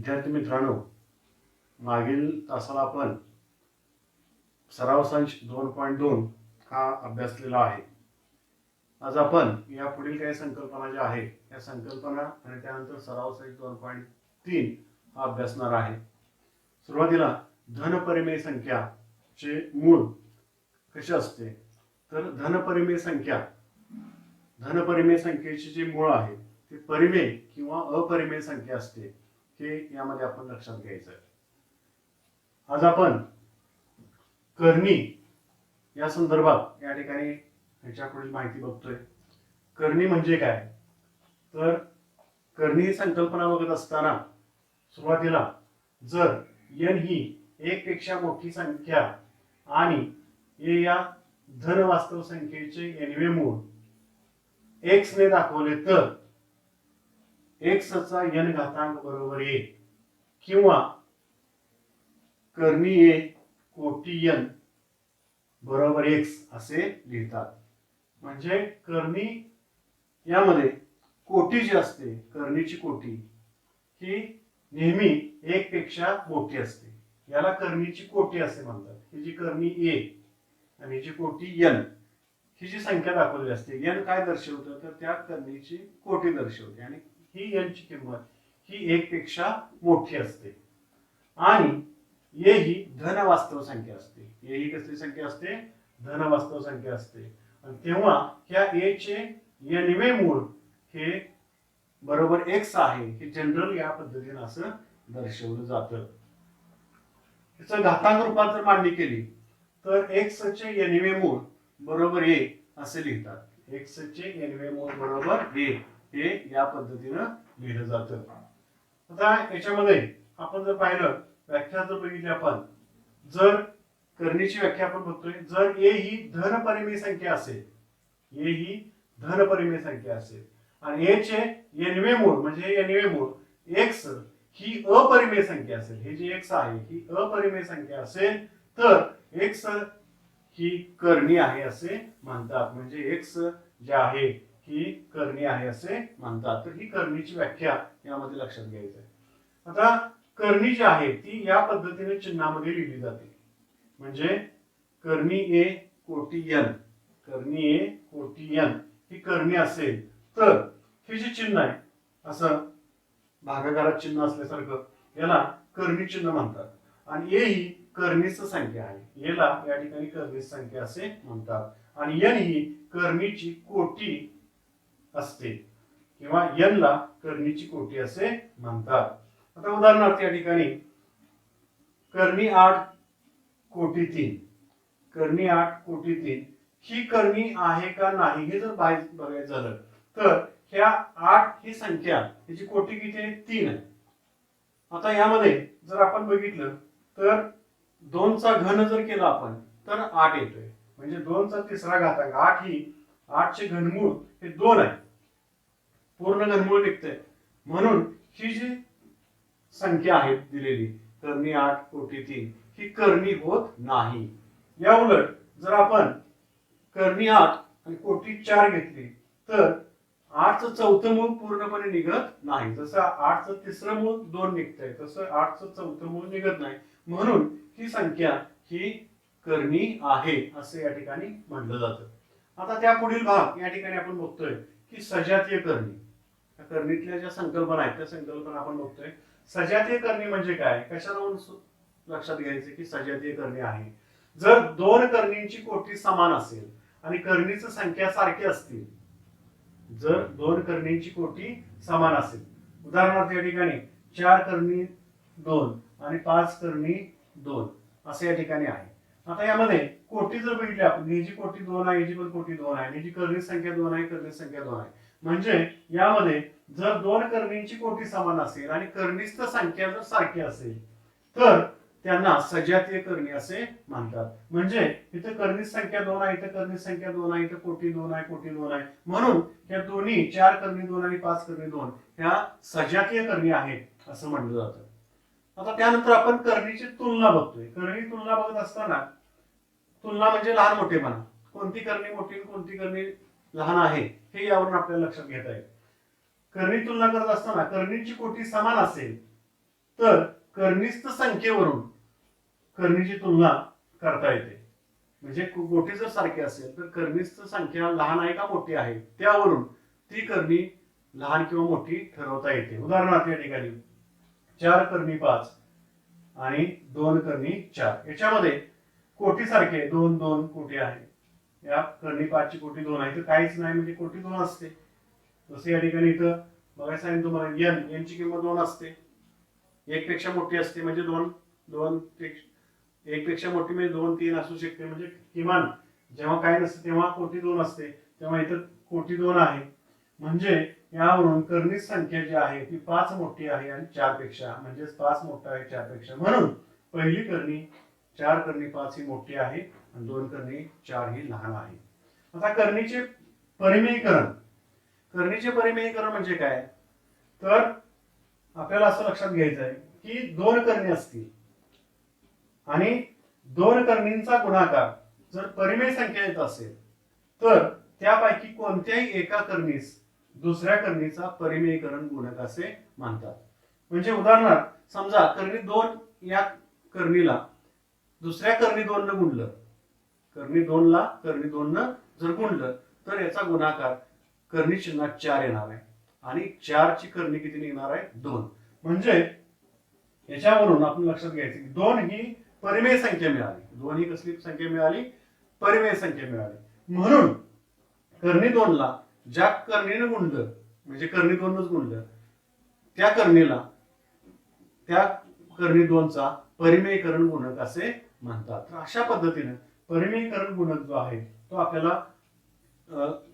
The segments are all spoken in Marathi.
विद्यार्थी मित्रांनो, मागील तासाला आपण सराव संच 2.2 हा अभ्यासलेला आहे. आज आपण या पुढील काही संकल्पना ज्या आहेत त्या संकल्पना आणि त्यानंतर सराव संच 2.3 हा अभ्यासणार आहे. सुरुवातीला धनपरिमेय संख्याचे मूळ कसे असते, तर धनपरिमेय संख्येचे जे मूळ आहे ते परिमेय किंवा अपरिमेय संख्या असते, हे यामध्ये आपण लक्षात घ्यायचं आहे. आज आपण करणी या संदर्भात या ठिकाणी ह्याच्या पुढील माहिती बघतोय. करणी म्हणजे काय, तर करणी ही संकल्पना बघत असताना सुरुवातीला जर n ही 1 पेक्षा मोठी संख्या आणि a या धन वास्तव संख्येचे nवे मूळ x ने दाखवले तर x चा n घातांक बरोबर 1 किंवा करणी a कोटी n बरोबर x असे लिहितात. म्हणजे करणी यामध्ये कोटी जी असते, करणीची कोटी ही नेहमी 1 पेक्षा मोठी असते. याला करणीची कोटी असे म्हणतात. ही जी करणी a आणि जी कोटी n ही जी संख्या दाखवलेली असते, n काय दर्शवतं, तर त्या करणीची कोटी दर्शवते आणि ही n ची किंमत ही 1 पेक्षा मोठी असते. आणि a ही धन वास्तव संख्या असते. a ही कसली संख्या असते, धन वास्तव संख्या असते. आणि तेव्हा ह्या a चे nवे मूळ हे बरोबर x आहे, हे जनरल या पद्धतीने असं दर्शवलं जातं. याचं घातांक रूपात जर मांडणी केली तर x चे nवे मूळ बरोबर a असे लिहितात. x चे nवे मूळ बरोबर a हे या पद्धतीनं लिहिलं जातं. आता याच्यामध्ये आपण जर पाहिलं, व्याख्या जर बघितली आपण, जर करणीची व्याख्या आपण बघतोय, जर a ही धनपरिमेय संख्या असेल, a ही धनपरिमेय संख्या असेल आणि a चे nवे मूळ म्हणजे nवे मूळ x ही अपरिमेय संख्या असेल, हे जे x आहे ही अपरिमेय संख्या असेल तर x ही करणी आहे असे म्हणतात. म्हणजे x जे आहे ही करणी आहे असे म्हणतात. तर ही करणीची व्याख्या यामध्ये लक्षात घ्यायचं आहे. आता करणी जी आहे ती या पद्धतीने चिन्हामध्ये लिहिली जाते. म्हणजे करणी a कोटी n, करणी a कोटी n ही करणी असेल तर हे जे चिन्ह आहे असं भागाकारात चिन्ह असल्यासारखं याला करणी चिन्ह म्हणतात. आणि a ही करणीची संख्या आहे, याला या ठिकाणी करणीची संख्या असे म्हणतात. आणि n ही करणीची कोटी असते किंवा n ला करणीची कोटी असे म्हणतात. आता उदाहरणार्थ या ठिकाणी करणी 8 कोटी 3, करणी 8 कोटी 3 ही करणी आहे का नाही हे जर बघायचं झालं तर ह्या 8 ही संख्या, याची कोटी किती आहे, 3 आहे. आता यामध्ये जर आपण बघितलं तर 2 चा घन जर केला आपण तर 8 येतोय. म्हणजे 2 चा तिसरा घातांक 8 ही 8 चे घनमूळ हे 2 आहे, पूर्ण घनमूळ निघतंय. म्हणून ही जी संख्या आहे दिलेली करणी 8 कोटी 3 ही करणी होत नाही. या उलट जर आपण करणी 8 आणि कोटी 4 घेतली तर 8 चं चौथं मूळ पूर्णपणे निघत नाही. जसं 8 चं तिसरं मूळ 2 निघतंय तसं 8 चं चौथं मूळ निघत नाही. म्हणून ही संख्या ही करणी आहे असे या ठिकाणी म्हटलं जातं. आता त्या पुढील भाग या ठिकाणी आपण बघतोय की सजातीय करणी. करणीतल्या ज्या संकल्पना आहेत त्या संकल्पना आपण बघतोय. सजातीय करणी म्हणजे काय, कशाला लक्षात घ्यायचं की सजातीय करणी आहे जर 2 करणींची कोटी समान असेल आणि करणीची संख्या सारखी असतील. जर 2 करणींची कोटी समान असेल, उदाहरणार्थ या ठिकाणी 4 करणी 2 आणि 5 करणी 2 असे या ठिकाणी आहे. आता यामध्ये कोटी जर बघितली आपण, ही जी कोटी 2 आहे, ही जी पण कोटी 2 आहे, ही जी करणी संख्या 2 आहे, करणी संख्या 2 आहे. म्हणजे यामध्ये जर 2 करणींची कोटी समान असेल आणि करणीस्थ संख्या जर सारखी असेल तर त्यांना सजातीय करणी असे म्हणतात. म्हणजे इथे करणी संख्या 2 आहे, इथे करणी संख्या 2 आहे, इथे कोटी 2 आहे, कोटी 2 आहे. म्हणून या दोन्ही 4 करणी 2 आणि 5 करणी 2 ह्या सजातीय करणी आहेत असं म्हटलं जातं. आता त्यानंतर आपण करणीची तुलना बघतोय. करणी तुलना बघत असताना तुलना म्हणजे लहान मोठेपणा, कोणती करणी मोठी कोणती करणी लहान आहे हे यावरून आपल्याला लक्षात घेता येईल. करणी तुलना करत असताना करणीची कोटी समान असेल तर कर्निस्थ संख्येवरून कर्णीची तुलना करता येते. म्हणजे कोटी जर सारखी असेल तर कर्णीची संख्या लहान आहे का मोठी आहे त्यावरून ती कर्णी लहान किंवा मोठी ठरवता येते. उदाहरणार्थ या ठिकाणी 4 कर्णी 5 आणि 2 कर्णी 4 याच्यामध्ये कोटी सारखे 2 2 कोटी आहे. या कर्णी 5 ची कोटी 2 आहे तर काहीच नाही म्हणजे कोटी 2 असते. जसे या ठिकाणी इथं बघायला सांगितलं तुम्हाला n ची किंमत 2 असते. 1 पेक्षा मोठी असते म्हणजे 2 1 पेक्षा मोठी म्हणजे 2 3 असू शकते. म्हणजे किमान जेव्हा काय नसते तेव्हा कोटी 2 असते, तेव्हा इथं कोटी 2 आहे. म्हणजे यावरून कर्णी संख्या जी आहे ती 5 मोठी आहे आणि 4 पेक्षा, म्हणजे 5 मोठा आहे 4 पेक्षा, म्हणून पहिली कर्णी 4 कर्णी 5 ही मोठी आहे आणि 2 कर्णी 4 ही लहान आहे. आता कर्णीचे परिमेयीकरण. कर्णीचे परिमेयीकरण म्हणजे काय, तर आपल्याला असं लक्षात घ्यायचं आहे की 2 कर्णी असतील आणि 2 कर्णींचा गुणाकार जर परिमेय संख्या येत असेल तर त्यापैकी कोणत्याही एका कर्णीस दुसऱ्या कर्णीचा परिमेयीकरण गुणक असे म्हणतात. म्हणजे उदाहरणार्थ समजा कर्णी 2 या कर्णीला दुसऱ्या कर्णी 2 न गुणलं, कर्णी 2 ला कर्णी 2 न जर गुणलं तर याचा गुणाकार कर्णी चिन्हात 4 येणार आहे आणि 4 ची कर्णी किती निघणार आहे 2. म्हणजे याच्यावरून आपण लक्षात घ्यायचं की 2 ही परिमेय संख्या मिळाली. 2 ही कसली संख्या मिळाली, परिमेय संख्या मिळाली. म्हणून कर्णी 2 ला ज्या कर्णीने गुणलं म्हणजे कर्णी 2 नच गुणलं त्या कर्णीला त्या कर्णी 2 चा परिमेयीकरण गुणक असे म्हणतात. तर अशा पद्धतीने परिमेयीकरण गुणक जो आहे तो आपल्याला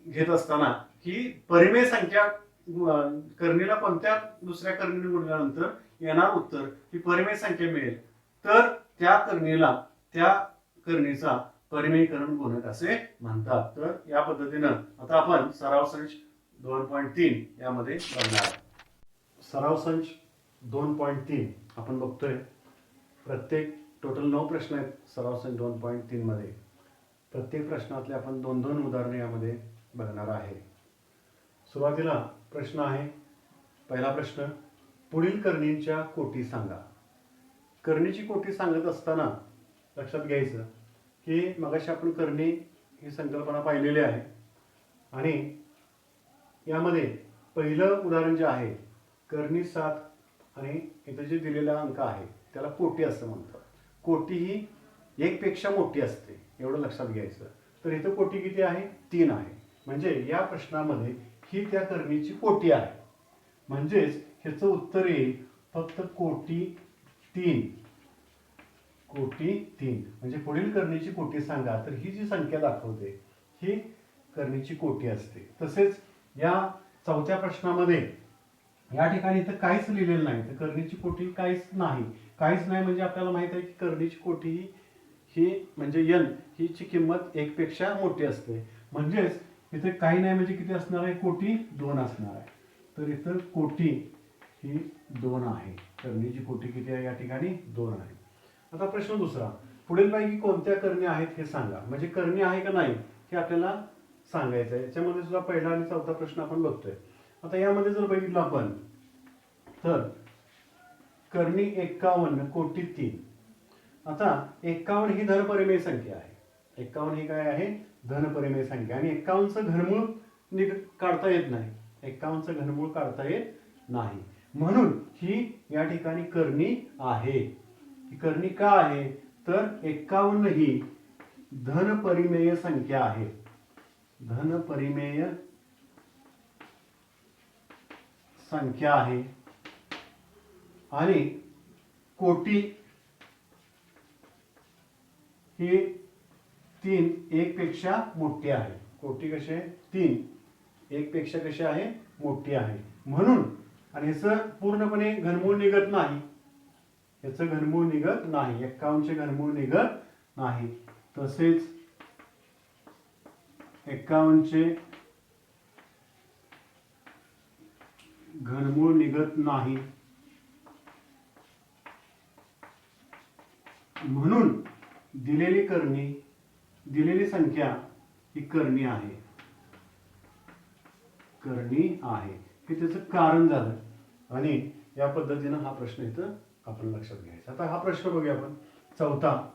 घेत असताना की परिमेय संख्या कर्णीला कोणत्या दुसऱ्या कर्णीने गुणल्यानंतर येणार उत्तर ही परिमेय संख्या मिळेल तर त्या कर्णीला त्या कर्णीचा परिमेयीकरण गुणक असे म्हणतात. तर या पद्धतीनं आता आपण सराव संच 2.3 यामध्ये बघणार. सराव संच 2.3 आपण बघतोय. प्रत्येक टोटल 9 प्रश्न आहेत सराव संच 2.3 मध्ये. प्रत्येक प्रश्नातले आपण 2-2 उदाहरणे यामध्ये बघणार आहे. सुरुवातीला प्रश्न आहे, पहिला प्रश्न, पुढील कर्णींच्या कोटी सांगा. कर्णीची कोटी सांगत असताना लक्षात घ्यायचं की मगाशी आपण कर्णी ही संकल्पना पाहिलेली आहे आणि यामध्ये पहिलं उदाहरण जे आहे कर्णी 7 आणि इथं जे दिलेला अंक आहे त्याला कोटी असं म्हणतात. कोटी ही 1 पेक्षा मोठी असते एवढं लक्षात घ्यायचं. तर इथं कोटी किती आहे 3 आहे. म्हणजे या प्रश्नामध्ये ही त्या कर्णीची कोटी आहे. म्हणजेच ह्याचं उत्तर येईल फक्त कोटी 3. कोटी 3 म्हणजे पुढील कर्णीची कोटी सांगा. तर ही जी संख्या दाखवते ही कर्णीची कोटी असते. तसेच या चौथ्या प्रश्नामध्ये या ठिकाणी तर काहीच लिहिलेलं नाही, तर कर्णीची कोटी काहीच नाही. काहीच नाही म्हणजे आपल्याला माहित आहे की कर्णीची कोटी ही म्हणजे n हीची किंमत 1 पेक्षा मोठी असते. म्हणजेच इथे काही नाही म्हणजे किती असणार आहे, कोटी 2 असणार आहे. तर इथं कोटी ही 2 आहे. कर्णीची कोटी किती आहे या ठिकाणी 2 आहे. आता प्रश्न दुसरा, पुढील पैकी कोणत्या कर्णी आहेत हे सांगा. म्हणजे कर्णी आहे का नाही हे आपल्याला सांगायचं आहे. याच्यामध्ये सुद्धा पहिला आणि चौथा प्रश्न आपण बघतोय. आता यामध्ये जर बघितलं आपण तर कर्णी 51 कोटी 3. आता 51 ही धनपरिमेय संख्या आहे. 51 ही काय आहे, धनपरिमेय संख्या. आणि 51 चं घनमूळ काढता येत नाही. 51 चं घनमूळ काढता येत नाही म्हणून ही या ठिकाणी कर्णी आहे. ही कर्णी का आहे तर 51 ही धनपरिमेय संख्या आहे. धनपरिमेय संख्या आहे आणि कोटी ही 3 1 पेक्षा मोठी आहे. कोटी कशी आहे 3 1 पेक्षा कशी आहे मोठी आहे म्हणून. आणि याचं पूर्णपणे घनमूळ निघत नाही. याचं घनमूळ निघत नाही. 51 चे घनमूळ निघत नाही. तसेच 51 चे घनमूळ निघत नाही म्हणून दिलेली कर्णी दिलेली संख्या ही कर्णी आहे. कर्णी आहे हे त्याचं कारण झालं आणि या पद्धतीनं हा प्रश्न इथं आपण लक्षात घ्यायचं. आता हा प्रश्न बघूया आपण चौथा.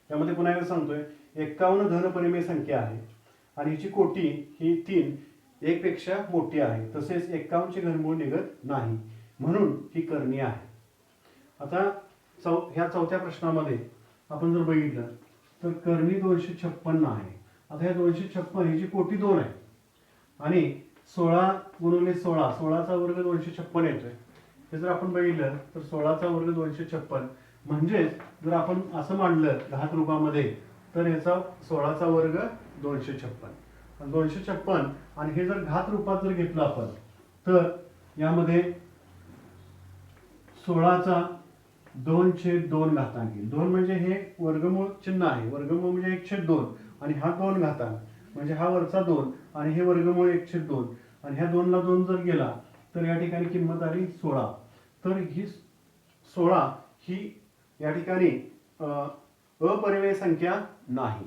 यामध्ये पुन्हा एकदा सांगतोय 51 धनपरिमेय संख्या आहे आणि हिची कोटी ही 3 1 पेक्षा मोठी आहे, तसेच 51 चे घनमूळ निघत नाही, म्हणून ही करणी आहे. आता ह्या चौथ्या प्रश्नामध्ये आपण जर बघितलं तर करणी 256 आहे. आता ह्या 256 ही जी कोटी 2 आहे आणि 16 गुणिले 16, 16चा वर्ग 256 येतोय. हे जर आपण बघितलं तर 16चा वर्ग 256 म्हणजेच जर आपण असं मांडलं घात रूपामध्ये तर याचा 16चा वर्ग 256. 256 आणि हे जर घात रूपात जर घेतलं आपण तर यामध्ये 16चा 2/2 घातांकी. 2 म्हणजे हे वर्गमूळ चिन्ह आहे, वर्गमूळ म्हणजे 1/2 आणि हा 2 घातांक म्हणजे हा वरचा 2 आणि हे वर्गमूळ 1/2 आणि ह्या 2 ला 2 जर गेला तर या ठिकाणी किंमत आली 16. तर ही 16 ही या ठिकाणी अपरिमेय संख्या नाही.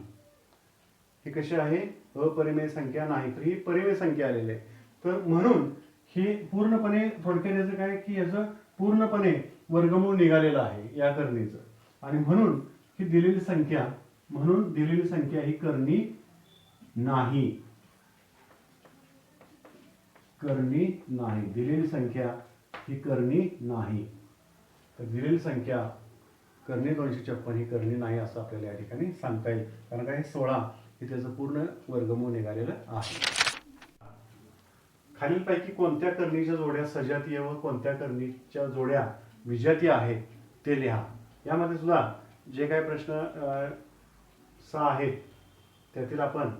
ही कशी आहे? अपरिमेय संख्या नाही, तर ही परिमेय संख्या आलेली आहे. तर म्हणून ही पूर्णपणे थोडक्यात याचं काय की याचं पूर्णपणे वर्गमूळ निघालेलं आहे या करणीचं आणि म्हणून ही दिलेली संख्या ही करणी नाही. करणी नाही, दिलेली संख्या ही करणी नाही. तर दिलेली संख्या करणी 256 ही करणी नाही असं आपल्याला या ठिकाणी सांगता येईल, कारण काय 16 हे त्याचं पूर्ण वर्गमूळ निघालेलं आहे. खालीलपैकी कोणत्या करणीच्या जोड्या सजातीय व कोणत्या करणीच्या जोड्या विजातीय आहेत ते लिहा. यामध्ये सुद्धा जे काही प्रश्न 6 आहेत त्यातील आपण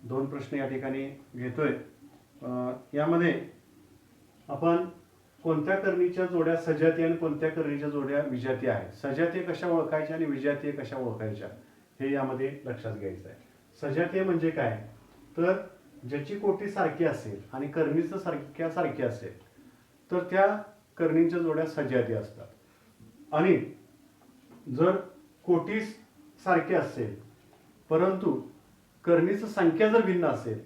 2 प्रश्न या ठिकाणी घेतोय. यामध्ये आपण कोणत्या करणीच्या जोड्या सजातीय आणि कोणत्या करणीच्या जोड्या विजातीय आहेत, सजातीय कशा ओळखायच्या आणि विजातीय कशा ओळखायच्या हे यामध्ये लक्षात घ्यायचं आहे. सजातीय म्हणजे काय तर ज्याची कोटी सारखी असेल आणि करणीचं संख्या सारखी असेल तर त्या करणीच्या जोड्या सजातीय असतात. आणि जर कोटी सारखी असेल परंतु करणीचं संख्या जर भिन्न असेल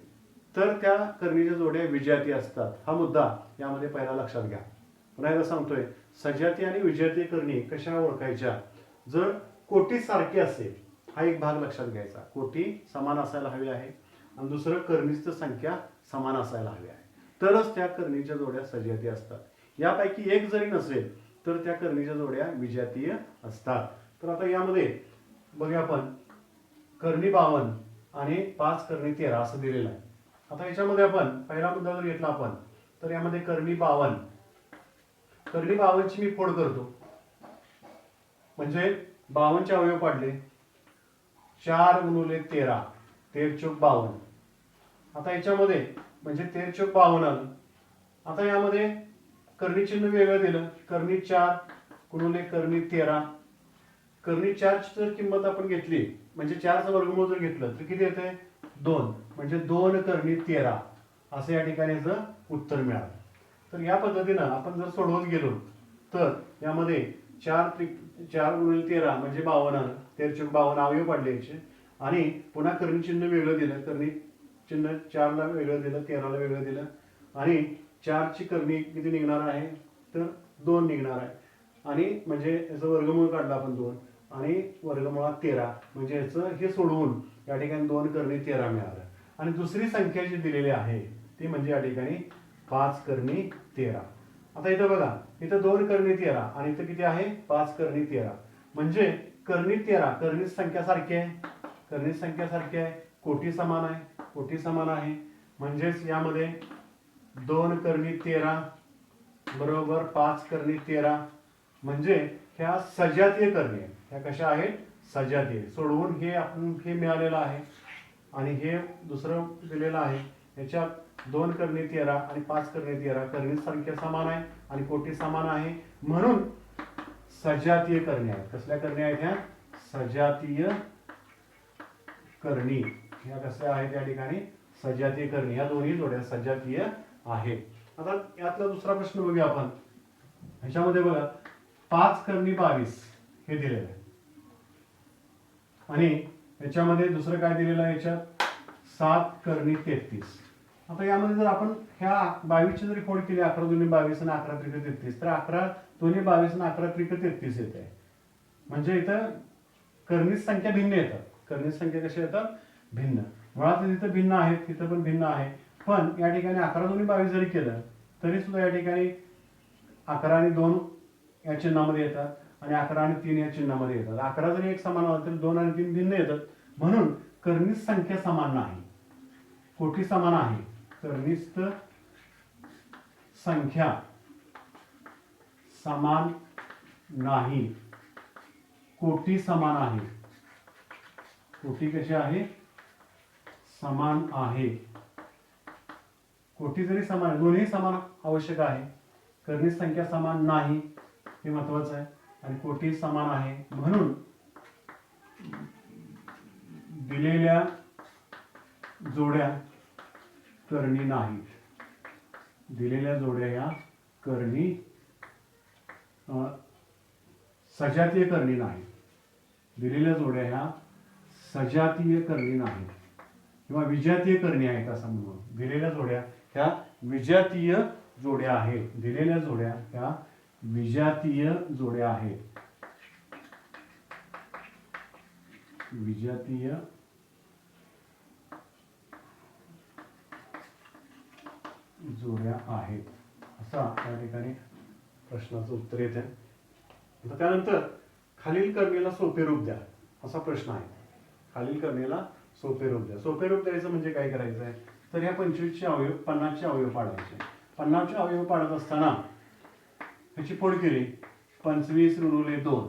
तर त्या करणीच्या जोड्या विजातीय असतात. हा मुद्दा यामध्ये पहिला लक्षात घ्या. पुन्हा एकदा सांगतोय, सजातीय आणि विजातीय करणी कशा ओळखायच्या. जर कोटी सारखी असेल हा एक भाग लक्षात घ्यायचा, कोटी समान असायला हवी आहे आणि दुसरं करणीचं संख्या समान असायला हवी आहे, तरच त्या करणीच्या जोड्या सजातीय असतात. यापैकी एक जरी नसेल तर त्या करणीच्या जोड्या विजातीय असतात. तर आता यामध्ये बघूया आपण करणी 52 आणि 5 करणी 13 असं दिलेलं आहे. आता याच्यामध्ये आपण पहिला मुद्दा जर घेतला आपण तर यामध्ये करणी 52 ची मी फोड करतो म्हणजे 52 चे अवयव पाडले 4 गुणिले 13, 13 चौक 52. आता याच्यामध्ये म्हणजे 13 चौक 52 आलं. आता यामध्ये करणी चिन्ह वेगळं दिलं, करणी 4 गुणिले करणी 13. करणी 4 ची जर किंमत आपण घेतली म्हणजे 4 चं वर्गमूळ जर घेतलं तर किती येते 2, म्हणजे 2 करणी 13 असं या ठिकाणी उत्तर मिळालं. तर या पद्धतीनं आपण जर सोडवत गेलो तर यामध्ये 4 गुणिले 13 म्हणजे 52 आलं, 13 चौक 52 अवयव पाडले याचे आणि पुन्हा करणी चिन्ह वेगळं दिलं, करणी चिन्ह 4 ला वेगळं दिलं, 13 ला वेगळं दिलं आणि 4 ची करणी किती निघणार आहे तर 2 निघणार आहे आणि म्हणजे याचं वर्गमूळ काढलं आपण 2 आणि वर्गमुळात 13 म्हणजे याचं हे सोडवून या ठिकाणी 2 करणी 13 मिळालं. आणि दुसरी संख्या जी दिलेली आहे ती म्हणजे या ठिकाणी 5 करणी 13. आता इथं बघा, इथं 2 करणी 13 आणि इथं किती आहे 5 करणी 13 म्हणजे करणी 13 करणी संख्या सारखी आहे, करणी संख्या सारखी आहे, कोटी समान आहे, कोटी समान आहे म्हणजेच यामध्ये 2 करणी 13 बरोबर 5 करणी 13 म्हणजे ह्या सजातीय करणी आहेत. ह्या कशा आहेत सजातीय. सोडवून हे आपण हे मिळालेलं आहे आणि हे दुसरं दिलेलं आहे. याच्यात 2 करणी 13 आणि 5 करणी 13 करणी संख्या समान आहे आणि कोटी समान आहे म्हणून सजातीय करणी आहेत. कसल्या करणी आहेत ह्या सजातीय करणी. ह्या कसल्या आहेत या ठिकाणी सजातीय करणी. ह्या दोन्ही जोड्या सजातीय आहेत. आता यातला दुसरा प्रश्न बघूया आपण. ह्याच्यामध्ये बघा 5 करणी 22 हे दिलेलं आहे आणि याच्यामध्ये दुसरं काय दिलेलं आहे याच्यात 7 करणी 33. आता यामध्ये जर आपण ह्या 22ची जरी फोड केली 11 दुनी 22 आणि 11 त्रिक 33 तर 11 दोन्ही 22 आणि 11 त्रिक 33 येत आहे. म्हणजे इथं कर्णिक संख्या भिन्न येतात. कर्णिक संख्या कशा येतात? भिन्न. मुळात तिथं भिन्न आहेत, तिथं पण भिन्न आहे. पण या ठिकाणी 11 दोन्ही 22 जरी केलं तरी सुद्धा या ठिकाणी 11 आणि 2 या चिन्हामध्ये येतात आणि 11 आणि 3 या चिन्हामध्ये येतात. 11 जरी एक समान असला तरी 2 आणि 3 भिन्न येतात. म्हणून कर्णिक संख्या समान नाही, कोटी समान आहे. कर्णिक संख्या समान नाही, कोटी समान आहे. कोटी कशी आहे? समान आहे. कोटी जरी समान, दोन्ही समान आवश्यक आहे. कर्णिक संख्या समान नाही हे महत्वाचं आहे आणि कोटी समान आहे. म्हणून दिलेल्या जोड्या कर्णी नाहीत. दिलेल्या जोड्या या कर्णी सजातीय कर्णी नाहीत. दिलेल्या जोड्या ह्या सजातीय कर्णी नाहीत किंवा विजातीय कर्णी आहेत असं म्हणून. दिलेल्या जोड्या ह्या विजातीय जोड्या आहेत. दिलेल्या जोड्या ह्या विजातीय जोड्या आहेत. विजातीय जोड्या आहेत असा या ठिकाणी प्रश्नाचं उत्तर येत आहे. आता त्यानंतर खालील करणीला सोपे रूप द्या असा प्रश्न आहे. खालील करणीला सोपे रूप द्या. सोपे रूप द्यायचं म्हणजे काय करायचं आहे तर ह्या 25चे अवयव 50चे अवयव पाडायचे. 50चे अवयव पाडत असताना ह्याची फोड केली 25 ऋण 2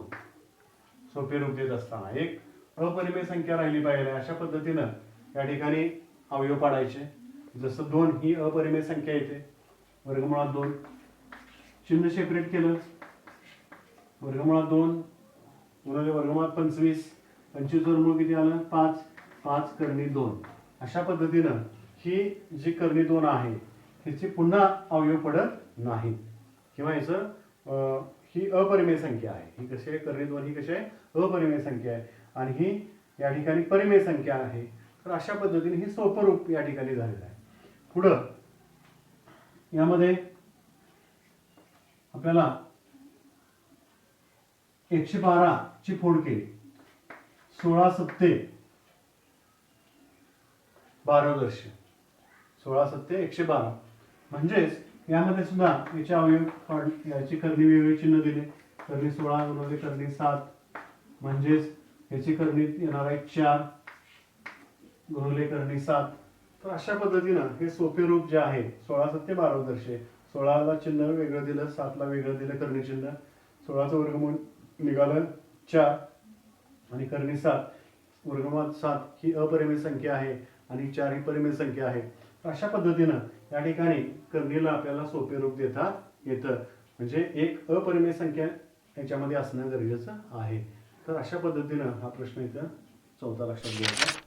सोपे रूप देत असताना एक अपरिमेय संख्या राहिली पाहिजे अशा पद्धतीनं या ठिकाणी अवयव पाडायचे. जसं 2 ही अपरिमेय संख्या येते, वर्गमुळात 2 चिन्ह सेपरेट केलं, वर्गमुळात 2 गुणिले वर्गमुळात 25, 25 वर्गमूळ किती आलं 5, 5 कर्णी 2. अशा पद्धतीनं ही जी कर्णी 2 आहे ह्याची पुन्हा अवयव पडत नाही किंवा याचं ही अपरिमेय संख्या आहे. ही कशी आहे? कर्णी 2 ही कशी आहे? अपरिमेय संख्या आहे आणि ही या ठिकाणी परिमेय संख्या आहे. तर अशा पद्धतीने ही सोपं रूप या ठिकाणी झालेलं आहे. पुढं यामध्ये आपल्याला 112 ची फोड केली 16 सत्ते 12 16 सत्ते 112 म्हणजेच यामध्ये सुद्धा याचे अवयव याची कर्णी वेगळी चिन्ह दिले. कर्णी 16 गुणिले कर्णी 7 म्हणजेच याची कर्णी येणार आहे 4 गुणिले कर्णी 7. तर अशा पद्धतीनं हे सोपे रूप जे आहे 16 सत्ते 12 16 ला चिन्ह वेगळं दिलं, 7 ला वेगळं दिलं कर्णी चिन्ह. 16चं वर्गमूळ निघालं 4 आणि कर्णी 7 वर्गमुळात 7 ही अपरिमेय संख्या आहे आणि 4 ही परिमेय संख्या आहे. अशा पद्धतीनं या ठिकाणी कर्णीला आपल्याला सोपे रूप देता येतं. म्हणजे एक अपरिमेय संख्या याच्यामध्ये असणं गरजेचं आहे. तर अशा पद्धतीनं हा प्रश्न इथं 4था लक्षात घ्यायचा